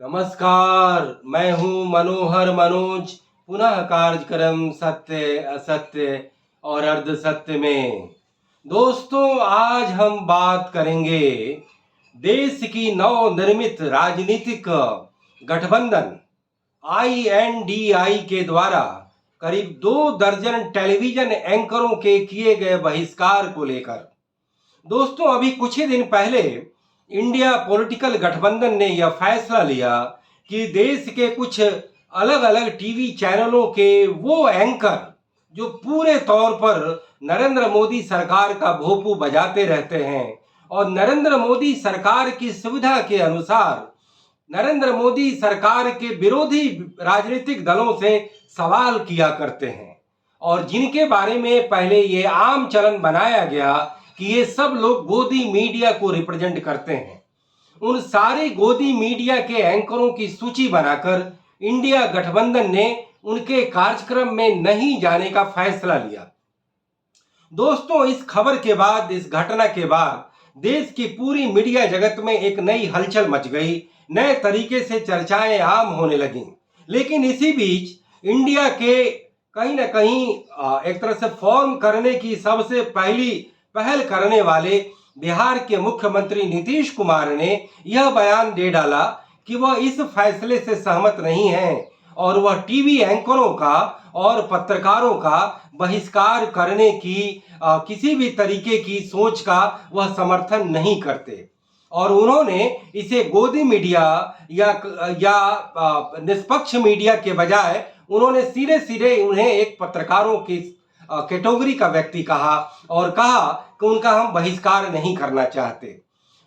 नमस्कार। मैं हूं मनोहर मनोज। पुनः कार्यक्रम सत्य असत्य और अर्ध सत्य में। दोस्तों, आज हम बात करेंगे देश की नवनिर्मित राजनीतिक गठबंधन INDI के द्वारा करीब 2 दर्जन टेलीविजन एंकरों के किए गए बहिष्कार को लेकर। दोस्तों, अभी कुछ ही दिन पहले इंडिया पॉलिटिकल गठबंधन ने यह फैसला लिया कि देश के कुछ अलग अलग टीवी चैनलों के वो एंकर जो पूरे तौर पर नरेंद्र मोदी सरकार का भोंपू बजाते रहते हैं और नरेंद्र मोदी सरकार की सुविधा के अनुसार नरेंद्र मोदी सरकार के विरोधी राजनीतिक दलों से सवाल किया करते हैं और जिनके बारे में पहले ये आम चलन बनाया गया कि ये सब लोग गोदी मीडिया को रिप्रेजेंट करते हैं, उन सारे गोदी मीडिया के एंकरों की सूची बनाकर इंडिया गठबंधन ने उनके कार्यक्रम में नहीं जाने का फैसला लिया। दोस्तों, इस खबर के बाद, इस घटना के बाद देश की पूरी मीडिया जगत में एक नई हलचल मच गई, नए तरीके से चर्चाएं आम होने लगी। लेकिन इसी बीच इंडिया के कहीं ना कहीं एक तरह से फॉर्म करने की सबसे पहली पहल करने वाले बिहार के मुख्यमंत्री नीतीश कुमार ने यह बयान दे डाला कि वह इस फैसले से सहमत नहीं हैं और वह टीवी एंकरों का और पत्रकारों का बहिष्कार करने की किसी भी तरीके की सोच का वह समर्थन नहीं करते और उन्होंने इसे गोदी मीडिया या निष्पक्ष मीडिया के बजाय उन्होंने सीधे सीधे उन्हें एक पत्रकारों की कैटेगरी का व्यक्ति कहा और कहा कि उनका हम बहिष्कार नहीं करना चाहते।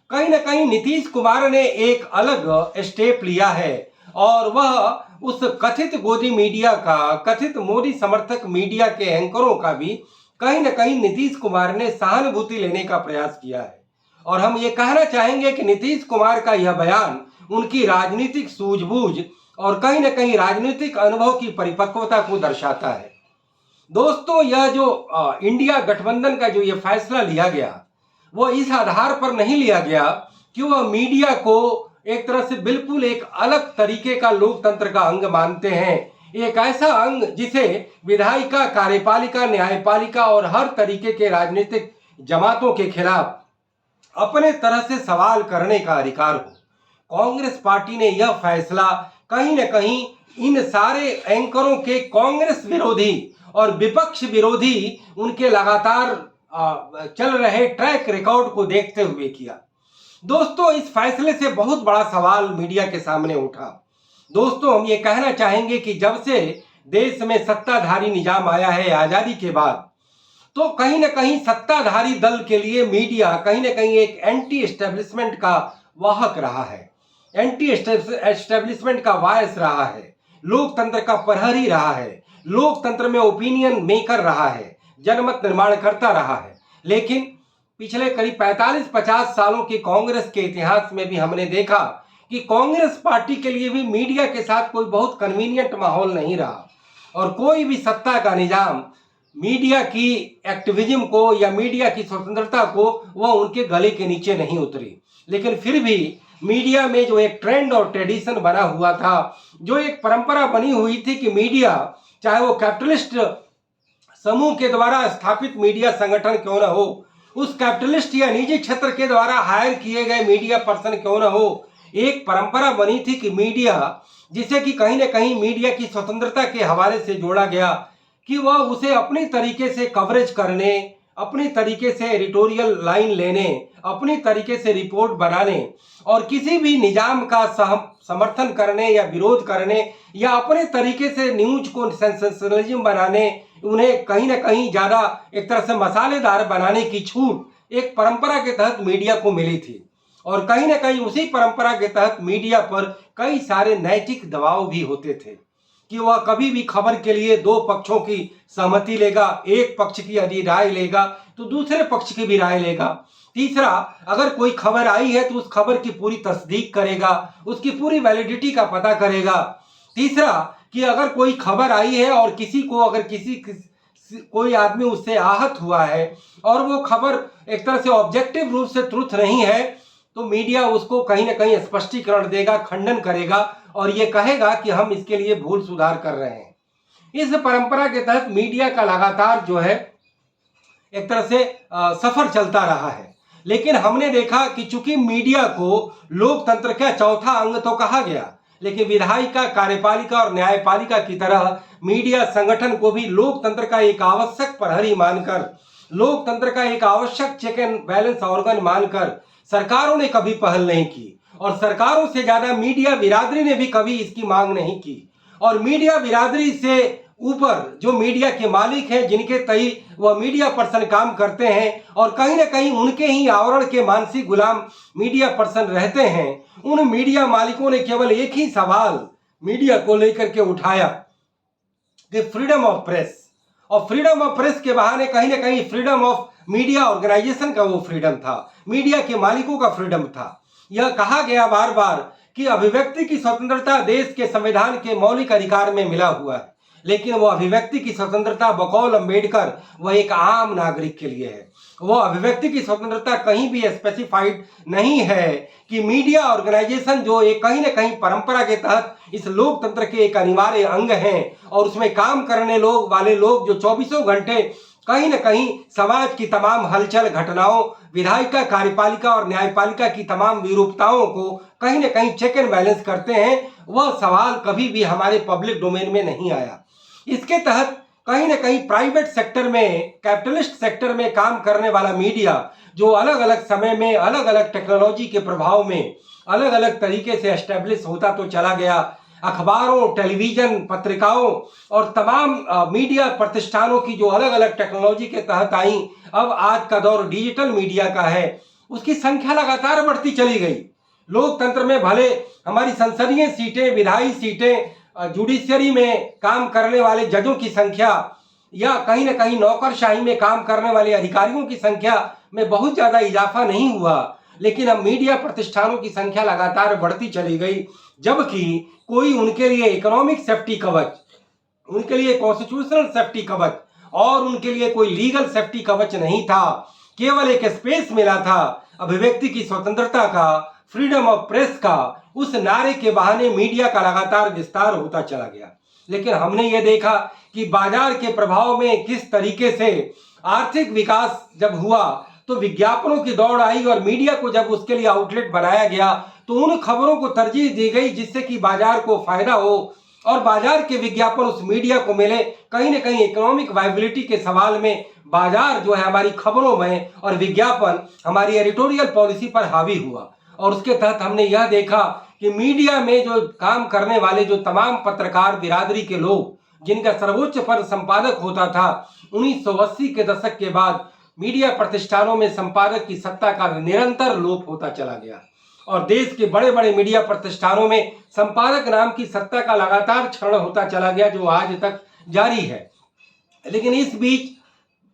कहीं ना कहीं नीतीश कुमार ने एक अलग स्टेप लिया है और वह उस कथित गोदी मीडिया का, कथित मोदी समर्थक मीडिया के एंकरों का भी कहीं ना कहीं नीतीश कुमार ने सहानुभूति लेने का प्रयास किया है। और हम ये कहना चाहेंगे कि नीतीश कुमार का यह बयान उनकी राजनीतिक सूझबूझ और कहीं ना कहीं राजनीतिक अनुभव की परिपक्वता को दर्शाता है। दोस्तों, यह जो इंडिया गठबंधन का जो ये फैसला लिया गया वो इस आधार पर नहीं लिया गया कि वह मीडिया को एक तरह से बिल्कुल एक अलग तरीके का लोकतंत्र का अंग मानते हैं, एक ऐसा अंग जिसे विधायिका, कार्यपालिका, न्यायपालिका और हर तरीके के राजनीतिक जमातों के खिलाफ अपने तरह से सवाल करने का अधिकार हो। कांग्रेस पार्टी ने यह फैसला कहीं न कहीं इन सारे एंकरों के कांग्रेस विरोधी और विपक्ष विरोधी उनके लगातार चल रहे ट्रैक रिकॉर्ड को देखते हुए किया। दोस्तों, इस फैसले से बहुत बड़ा सवाल मीडिया के सामने उठा। दोस्तों, हम ये कहना चाहेंगे कि जब से देश में सत्ताधारी निजाम आया है आजादी के बाद, तो कहीं ना कहीं सत्ताधारी दल के लिए मीडिया कहीं ना कहीं एक एंटी एस्टेब्लिशमेंट का वाहक रहा है, एंटी एस्टेब्लिशमेंट का वॉइस रहा है, लोकतंत्र का प्रहरी रहा है, लोकतंत्र में ओपिनियन मेकर रहा है, जनमत निर्माण करता रहा है। लेकिन पिछले करीब 45-50 सालों के कांग्रेस के इतिहास में भी हमने देखा कि कांग्रेस पार्टी के लिए भी मीडिया के साथ कोई बहुत कन्वीनियंट माहौल नहीं रहा और कोई भी सत्ता का निजाम मीडिया की एक्टिविज्म को या मीडिया की स्वतंत्रता को वह उनके गले के नीचे नहीं उतरी। लेकिन फिर भी मीडिया में जो एक ट्रेंड और ट्रेडिशन बना हुआ था, जो एक परंपरा बनी हुई थी कि मीडिया, चाहे वो कैपिटलिस्ट समूह के द्वारा स्थापित मीडिया संगठन क्यों न हो, उस कैपिटलिस्ट या निजी क्षेत्र के द्वारा हायर किए गए मीडिया पर्सन क्यों न हो, एक परंपरा बनी थी कि मीडिया, जिसे कि कहीं ना कहीं मीडिया की स्वतंत्रता के हवाले से जोड़ा गया कि वह उसे अपनी तरीके से कवरेज करने, अपनी तरीके से एडिटोरियल लाइन लेने, अपनी तरीके से रिपोर्ट बनाने और किसी भी निजाम का समर्थन करने या विरोध करने या अपने तरीके से न्यूज को सेंसेशनलिज्म बनाने, उन्हें कहीं ना कहीं ज़्यादा एक तरह से मसालेदार बनाने की छूट एक परंपरा के तहत मीडिया को मिली थी। और कहीं ना कहीं उसी परंपरा के तहत मीडिया पर कई सारे नैतिक दबाव भी होते थे कि वह कभी भी खबर के लिए दो पक्षों की सहमति लेगा, एक पक्ष की यदि राय लेगा तो दूसरे पक्ष की भी राय लेगा, तीसरा अगर कोई खबर आई है तो उस खबर की पूरी तस्दीक करेगा, उसकी पूरी वैलिडिटी का पता करेगा, तीसरा कि अगर कोई खबर आई है और किसी को अगर कोई आदमी उससे आहत हुआ है और वो खबर एक तरह से ऑब्जेक्टिव रूप से ट्रुथ नहीं है, तो मीडिया उसको कहीं ना कहीं स्पष्टीकरण देगा, खंडन करेगा और ये कहेगा कि हम इसके लिए भूल सुधार कर रहे हैं। इस परंपरा के तहत मीडिया का लगातार जो है एक तरह से सफर चलता रहा है। लेकिन हमने देखा कि चूंकि मीडिया को लोकतंत्र का चौथा अंग तो कहा गया, लेकिन विधायिका, कार्यपालिका और न्यायपालिका की तरह मीडिया संगठन को भी लोकतंत्र का एक आवश्यक प्रहरी मानकर, लोकतंत्र का एक आवश्यक चेक एंड बैलेंस ऑर्गन मानकर सरकारों ने कभी पहल नहीं की और सरकारों से ज्यादा मीडिया बिरादरी ने भी कभी इसकी मांग नहीं की। और मीडिया बिरादरी से ऊपर जो मीडिया के मालिक हैं, जिनके तई वह मीडिया पर्सन काम करते हैं और कहीं ना कहीं उनके ही आवरण के मानसिक गुलाम मीडिया पर्सन रहते हैं, उन मीडिया मालिकों ने केवल एक ही सवाल मीडिया को लेकर के उठाया कि फ्रीडम ऑफ प्रेस। और फ्रीडम ऑफ प्रेस के बहाने कहीं ना कहीं फ्रीडम ऑफ मीडिया ऑर्गेनाइजेशन का वो फ्रीडम था, मीडिया के मालिकों का फ्रीडम था। यह कहा गया बार बार कि अभिव्यक्ति की स्वतंत्रता देश के संविधान के मौलिक अधिकार में मिला हुआ है, लेकिन वो अभिव्यक्ति की स्वतंत्रता बकौल अंबेडकर वह एक आम नागरिक के लिए है। वो अभिव्यक्ति की स्वतंत्रता कहीं भी स्पेसिफाइड नहीं है कि मीडिया ऑर्गेनाइजेशन जो एक कहीं ना कहीं परंपरा के तहत इस लोकतंत्र के एक अनिवार्य अंग हैं और उसमें काम करने वाले लोग जो 24 घंटे कहीं ना कहीं समाज की तमाम हलचल घटनाओं, विधायिका, कार्यपालिका और न्यायपालिका की तमाम विरूपताओं को कहीं ना कहीं चेक एंड बैलेंस करते हैं, वह सवाल कभी भी हमारे पब्लिक डोमेन में नहीं आया। इसके तहत कहीं ना कहीं प्राइवेट सेक्टर में, कैपिटलिस्ट सेक्टर में काम करने वाला मीडिया जो अलग अलग समय में, अलग अलग टेक्नोलॉजी के प्रभाव में अलग अलग तरीके से एस्टेब्लिश होता तो चला गया। अखबारों, टेलीविजन, पत्रिकाओं और तमाम मीडिया प्रतिष्ठानों की जो अलग अलग टेक्नोलॉजी के तहत आई, अब आज का दौर डिजिटल मीडिया का है, उसकी संख्या लगातार बढ़ती चली गई। लोकतंत्र में भले हमारी संसदीय सीटें, विधायी सीटें, जुडिशियरी में काम करने वाले जजों की संख्या या कहीं ना कहीं नौकरशाही में काम करने वाले अधिकारियों की संख्या में बहुत ज्यादा इजाफा नहीं हुआ, लेकिन अब मीडिया प्रतिष्ठानों की संख्या लगातार बढ़ती चली गई, जबकि कोई उनके लिए इकोनॉमिक सेफ्टी कवच, उनके लिए कॉन्स्टिट्यूशनल सेफ्टी कवच और उनके लिए कोई लीगल सेफ्टी कवच नहीं था। केवल एक स्पेस मिला था अभिव्यक्ति की स्वतंत्रता का, फ्रीडम ऑफ प्रेस का। उस नारे के बहाने मीडिया का लगातार विस्तार होता चला गया। लेकिन हमने ये देखा कि बाजार के प्रभाव में किस तरीके से आर्थिक विकास जब हुआ तो विज्ञापनों की दौड़ आई और मीडिया को जब उसके लिए आउटलेट बनाया गया तो उन खबरों को तरजीह दी गई जिससे कि बाजार को फायदा हो और बाजार के विज्ञापन उस मीडिया को मिले। कहीं ना कहीं इकोनॉमिक वायबिलिटी के सवाल में बाजार जो है हमारी खबरों में और विज्ञापन हमारी एडिटोरियल पॉलिसी पर हावी हुआ। और उसके तहत हमने यह देखा कि मीडिया में जो काम करने वाले जो तमाम पत्रकार बिरादरी के लोग जिनका सर्वोच्च पद संपादक होता था, 1980 के दशक के बाद मीडिया प्रतिष्ठानों में संपादक की सत्ता का निरंतर लोप होता चला गया और देश के बड़े बड़े मीडिया प्रतिष्ठानों में संपादक नाम की सत्ता का लगातार क्षरण होता चला गया, जो आज तक जारी है। लेकिन इस बीच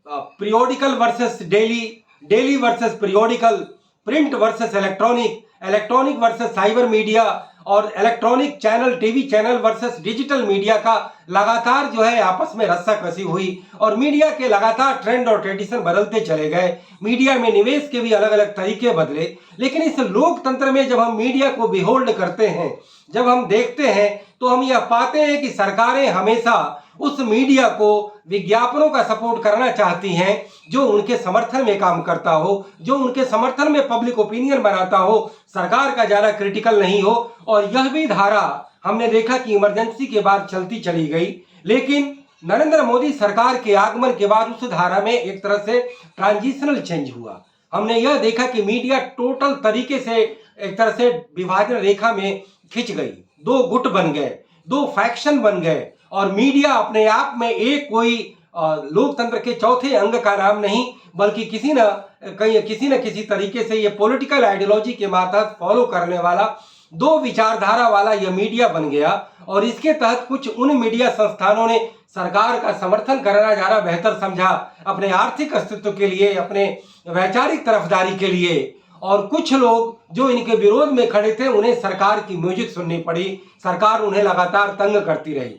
periodical versus daily, daily versus periodical, print versus electronic, electronic versus cyber media और electronic channel, TV channel versus digital media का लगातार जो है आपस में रस्साकसी हुई और मीडिया के लगातार ट्रेंड और ट्रेडिशन बदलते चले गए। मीडिया में निवेश के भी अलग अलग तरीके बदले। लेकिन इस लोकतंत्र में जब हम मीडिया को बिहोल्ड करते हैं, जब हम देखते हैं तो हम यह पाते हैं कि सरकारें हमेशा उस मीडिया को विज्ञापनों का सपोर्ट करना चाहती हैं जो उनके समर्थन में काम करता हो, जो उनके समर्थन में पब्लिक ओपिनियन बनाता हो, सरकार का ज्यादा क्रिटिकल नहीं हो। और यह भी धारा हमने देखा कि इमरजेंसी के बाद चलती चली गई, लेकिन नरेंद्र मोदी सरकार के आगमन के बाद उस धारा में एक तरह से ट्रांजिशनल चेंज हुआ। हमने यह देखा कि मीडिया टोटल तरीके से एक तरह से विभाजन रेखा में खिंच गई, दो गुट बन गए, दो फैक्शन बन गए और मीडिया अपने आप में एक कोई लोकतंत्र के चौथे अंग का नाम नहीं, बल्कि किसी न किसी तरीके से ये पॉलिटिकल आइडियोलॉजी के मातहत फॉलो करने वाला, दो विचारधारा वाला यह मीडिया बन गया। और इसके तहत कुछ उन मीडिया संस्थानों ने सरकार का समर्थन करना ज्यादा बेहतर समझा अपने आर्थिक अस्तित्व के लिए, अपने वैचारिक तरफदारी के लिए, और कुछ लोग जो इनके विरोध में खड़े थे उन्हें सरकार की म्यूजिक सुननी पड़ी, सरकार उन्हें लगातार तंग करती रही।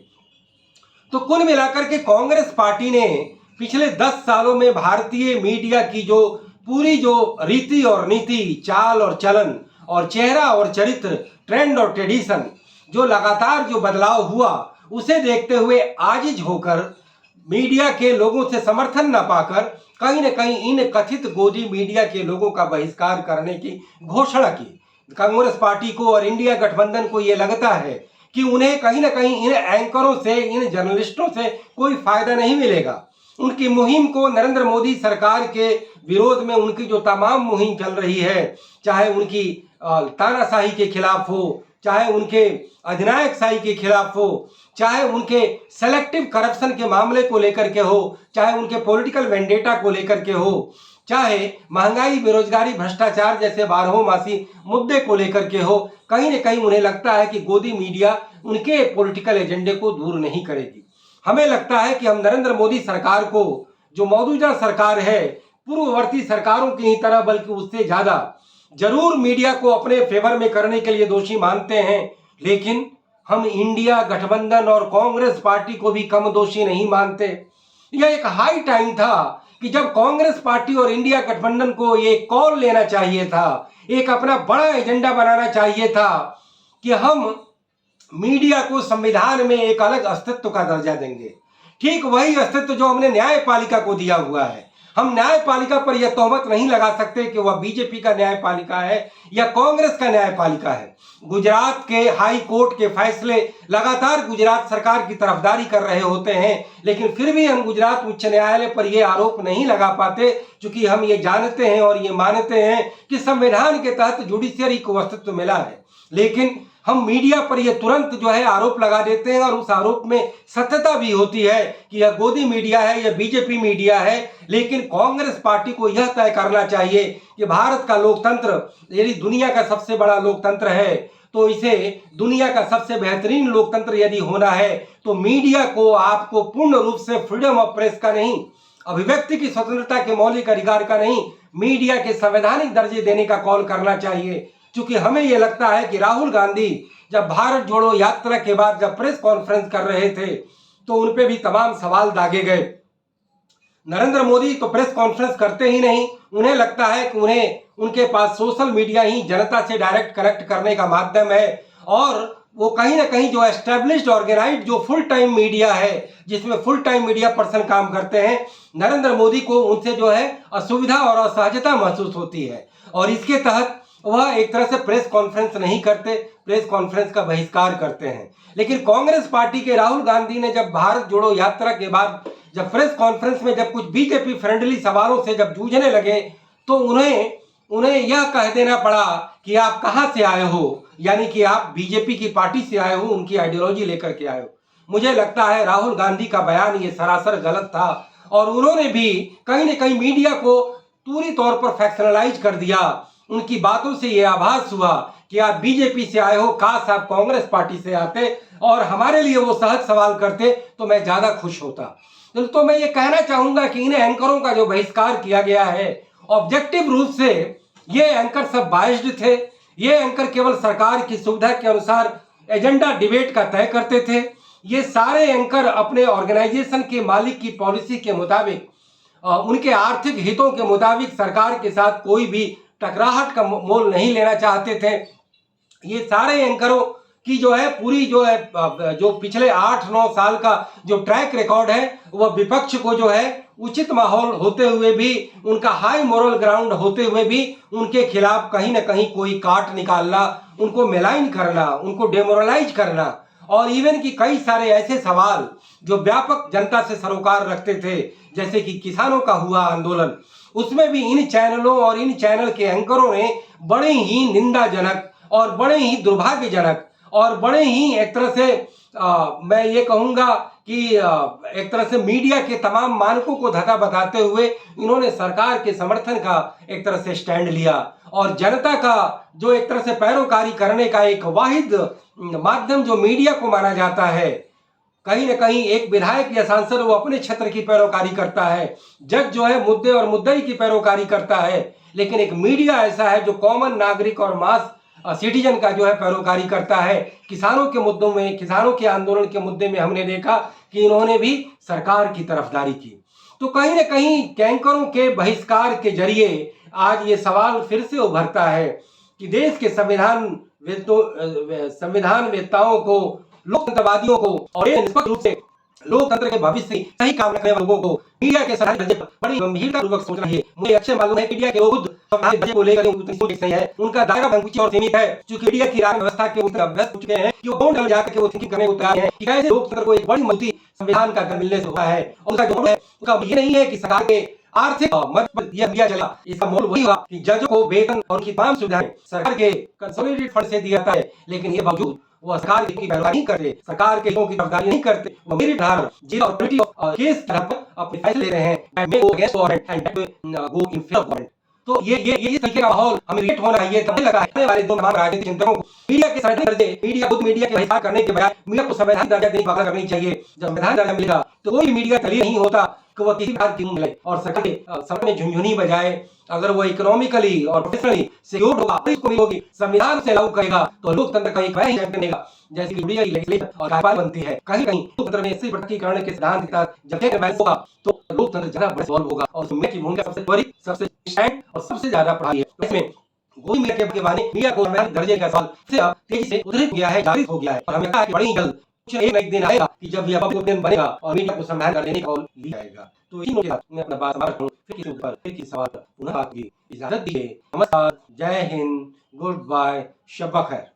तो कुल मिलाकर के कांग्रेस पार्टी ने पिछले 10 सालों में भारतीय मीडिया की जो पूरी जो रीति और नीति, चाल और चलन और चेहरा और चरित्र, ट्रेंड और ट्रेडिशन, जो लगातार जो बदलाव हुआ, उसे देखते हुए आजिज होकर मीडिया के लोगों से समर्थन न पाकर कहीं न कहीं इन कथित गोदी मीडिया के लोगों का बहिष्कार करने की घोषणा की। कांग्रेस पार्टी को और इंडिया गठबंधन को ये लगता है कि उन्हें कहीं न कहीं इन एंकरों से, इन जर्नलिस्टों से कोई फायदा नहीं मिलेगा। उनकी मुहिम को, नरेंद्र मोदी सरकार के विरोध में उनकी जो तमाम मुहिम चल रही है, चाहे उनकी तानाशाही के खिलाफ हो, चाहे उनके अधिनायक शाही के खिलाफ हो, चाहे उनके सेलेक्टिव करप्शन के मामले को लेकर के हो, चाहे उनके पॉलिटिकल वेंडेटा को लेकर के हो, चाहे महंगाई, बेरोजगारी, भ्रष्टाचार जैसे बारहोमासी मुद्दे को लेकर के हो, कहीं न कहीं उन्हें लगता है कि गोदी मीडिया उनके पॉलिटिकल एजेंडे को दूर नहीं करेगी। हमें लगता है कि हम नरेंद्र मोदी सरकार को, जो मौजूदा सरकार है, पूर्ववर्ती सरकारों की ही तरह बल्कि उससे ज्यादा जरूर मीडिया को अपने फेवर में करने के लिए दोषी मानते हैं, लेकिन हम इंडिया गठबंधन और कांग्रेस पार्टी को भी कम दोषी नहीं मानते। यह एक हाई टाइम था कि जब कांग्रेस पार्टी और इंडिया गठबंधन को ये कॉल लेना चाहिए था, एक अपना बड़ा एजेंडा बनाना चाहिए था कि हम मीडिया को संविधान में एक अलग अस्तित्व का दर्जा देंगे। ठीक वही अस्तित्व जो हमने न्यायपालिका को दिया हुआ है। हम न्यायपालिका पर यह तोहमत नहीं लगा सकते कि वह बीजेपी का न्यायपालिका है या कांग्रेस का न्यायपालिका है। गुजरात के हाई कोर्ट के फैसले लगातार गुजरात सरकार की तरफदारी कर रहे होते हैं, लेकिन फिर भी हम गुजरात उच्च न्यायालय पर यह आरोप नहीं लगा पाते, क्योंकि हम ये जानते हैं और ये मानते हैं कि संविधान के तहत जुडिशियरी को अस्तित्व मिला है। लेकिन हम मीडिया पर यह तुरंत जो है आरोप लगा देते हैं और उस आरोप में सत्यता भी होती है कि यह गोदी मीडिया है, यह बीजेपी मीडिया है। लेकिन कांग्रेस पार्टी को यह तय करना चाहिए कि भारत का लोकतंत्र यदि दुनिया का सबसे बड़ा लोकतंत्र है, तो इसे दुनिया का सबसे बेहतरीन लोकतंत्र यदि होना है, तो मीडिया को आपको पूर्ण रूप से फ्रीडम ऑफ प्रेस का नहीं, अभिव्यक्ति की स्वतंत्रता के मौलिक अधिकार का नहीं, मीडिया के संवैधानिक दर्जे देने का कॉल करना चाहिए। क्योंकि हमें यह लगता है कि राहुल गांधी जब भारत जोड़ो यात्रा के बाद जब प्रेस कॉन्फ्रेंस कर रहे थे, तो उन पे भी तमाम सवाल दागे गए। नरेंद्र मोदी तो प्रेस कॉन्फ्रेंस करते ही नहीं, उन्हें लगता है कि उन्हें उनके पास सोशल मीडिया ही जनता से डायरेक्ट कनेक्ट करने का माध्यम है, और वो कहीं ना कहीं जो एस्टेब्लिश्ड ऑर्गेनाइज्ड जो फुल टाइम मीडिया है, जिसमें फुल टाइम मीडिया पर्सन काम करते हैं, नरेंद्र मोदी को उनसे जो है असुविधा और असहजता महसूस होती है, और इसके तहत वह एक तरह से प्रेस कॉन्फ्रेंस नहीं करते, प्रेस कॉन्फ्रेंस का बहिष्कार करते हैं। लेकिन कांग्रेस पार्टी के राहुल गांधी ने जब भारत जोड़ो यात्रा के बाद जब प्रेस कॉन्फ्रेंस में जब कुछ बीजेपी फ्रेंडली सवालों से जब जूझने लगे, तो उन्हें यह कह देना पड़ा कि आप कहां से आए हो, यानी कि आप बीजेपी की पार्टी से आए हो, उनकी आइडियोलॉजी लेकर के आए हो। मुझे लगता है राहुल गांधी का बयान ये सरासर गलत था, और उन्होंने भी कहीं ना कहीं मीडिया को पूरी तौर पर फैक्शनलाइज कर दिया। उनकी बातों से यह आभास हुआ कि आप बीजेपी से आए हो, काश आप कांग्रेस पार्टी से आते और हमारे लिए वो सहज सवाल करते तो मैं ज्यादा खुश होता। तो मैं ये कहना चाहूंगा कि इन एंकरों का जो बहिष्कार किया गया है, ऑब्जेक्टिव रूप से ये एंकर सब बायस्ड थे। ये एंकर केवल सरकार की सुविधा के अनुसार एजेंडा डिबेट का तय करते थे। ये सारे एंकर अपने ऑर्गेनाइजेशन के मालिक की पॉलिसी के मुताबिक, उनके आर्थिक हितों के मुताबिक सरकार के साथ कोई भी टकराहट का मोल नहीं लेना चाहते थे। ये सारे एंकरों की जो है पूरी जो पिछले 8-9 साल का जो ट्रैक रिकॉर्ड है, वह विपक्ष को जो है उचित माहौल होते हुए भी, उनका हाई मोरल ग्राउंड होते हुए भी उनके खिलाफ कहीं ना कहीं कोई काट निकालना, उनको मेलाइन करना, उनको डेमोरलाइज करना, और इवन की कई सारे ऐसे सवाल जो व्यापक जनता से सरोकार रखते थे, जैसे कि किसानों का हुआ आंदोलन, उसमें भी इन चैनलों और इन चैनल के एंकरों ने बड़े ही निंदाजनक और बड़े ही दुर्भाग्यजनक और बड़े ही एक तरह से मैं ये कहूँगा कि एक तरह से मीडिया के तमाम मानकों को धक्का बताते हुए इन्होंने सरकार के समर्थन का एक तरह से स्टैंड लिया, और जनता का जो एक तरह से पैरोकारी करने का एक वाहिद माध्यम जो मीडिया को माना जाता है, कहीं ना कहीं एक विधायक या सांसद वो अपने क्षेत्र की पैरोकारी करता है, जज जो है मुद्दे और मुद्दई की पैरोकारी करता है, लेकिन एक मीडिया ऐसा है जो कॉमन नागरिक और मास सिटीजन का जो है पैरोकारी करता है। किसानों के मुद्दों में, किसानों के आंदोलन के मुद्दे में हमने देखा कि इन्होंने भी सरकार की तरफदारी की। तो कहीं न कहीं कैंकरों के बहिष्कार के जरिए आज ये सवाल फिर से उभरता है कि देश के संविधान वेत्ताओं को, लोकतंत्रवादियों को और ये निष्पक्ष रूप से लोकतंत्र के भविष्य की सही काम रखने वाले लोगों को मीडिया के सहारे दर्जे पर बड़ी गंभीरता पूर्वक सोचना चाहिए। मुझे अच्छे मालूम है मीडिया के लोग खुद संवैधानिक दर्जे को लेकर उतनी सोच नहीं है, उनका दायरा संकुचित और सीमित है, क्योंकि मीडिया की राजनीतिक व्यवस्था के उतना अभ्यस्त हो चुके हैं कि वो ग्राउंड लेवल जाकर के वो थिंकिंग करने को तैयार हैं कि कैसे लोकतंत्र को एक बड़ी मजबूती संविधान का मिलने से हुआ है। और उसका जो है उसका ये नहीं है कि सरकार के आर्थिक मदद पर यह दिया चला, इसका मूल वही हुआ कि जजों को वेतन और उनकी तमाम सुविधाएं सरकार के कंसोलिडेटेड फंड से दिया जाता है, लेकिन ये बावजूद वो सरकार की पैरवी नहीं करते, सरकार के लोगों की तरफदारी नहीं करते, वो मेरिट आधार जिला और कमिटी केस के आधार पर अपने फैसले ले रहे हैं, may go against government and go in favour government. तो ये इस तरीके का माहौल हमें क्रिएट होना है। ये तब लगा है वाले दो तमाम राजनीतिक चिंतकों को मीडिया के संवैधानिक दर्जे, मीडिया के बहिष्कार करने के बजाय मीडिया को संवैधानिक दर्जा देने की बात करनी चाहिए। जब संवैधानिक दर्जा मिलेगा तो कोई मीडिया तली नहीं होता कि वह किसी प्रकार की मिले और सरकार के समय में झुनझुनी बजाए। अगर वो इकोनॉमिकली और प्रोफेशनली सिक्योर होगा, होगी, संविधान से लागू करेगा तो लोकतंत्र का एक वह चैंपियन बनेगा, जैसे कि मीडिया की लेजिस्लेचर और कार्यपाल बनती है। कहीं कहीं लोकतंत्र में इसी प्रकटीकरण के सिद्धांत के तहत जब चेक एंड बैलेंस होगा तो लोकतंत्र ज्यादा बड़ा सॉल्व होगा और मीडिया की भूमिका सबसे बड़ी, सबसे स्टैंड और सबसे ज्यादा प्रभावी है। इसमें गोदी मीडिया के बारे में मीडिया को संवैधानिक दर्जे का सवाल तेजी से उद्धृत गया है, जारी हो गया है और हमें कहा कि बड़ी जल्द एक दिन आएगा कि जब यह पब्लिक ओपिनियन बनेगा और मीडिया को संवैधानिक दर्जा देने का कॉल लिया जाएगा। तो इन के साथ मैं अपना बात समाप्त करूं, फिर किसी ऊपर फिर किसी सवाल पुनः बात की इजाजत दीजिए। नमस्कार, जय हिंद, गुड बाय, शब ब खैर।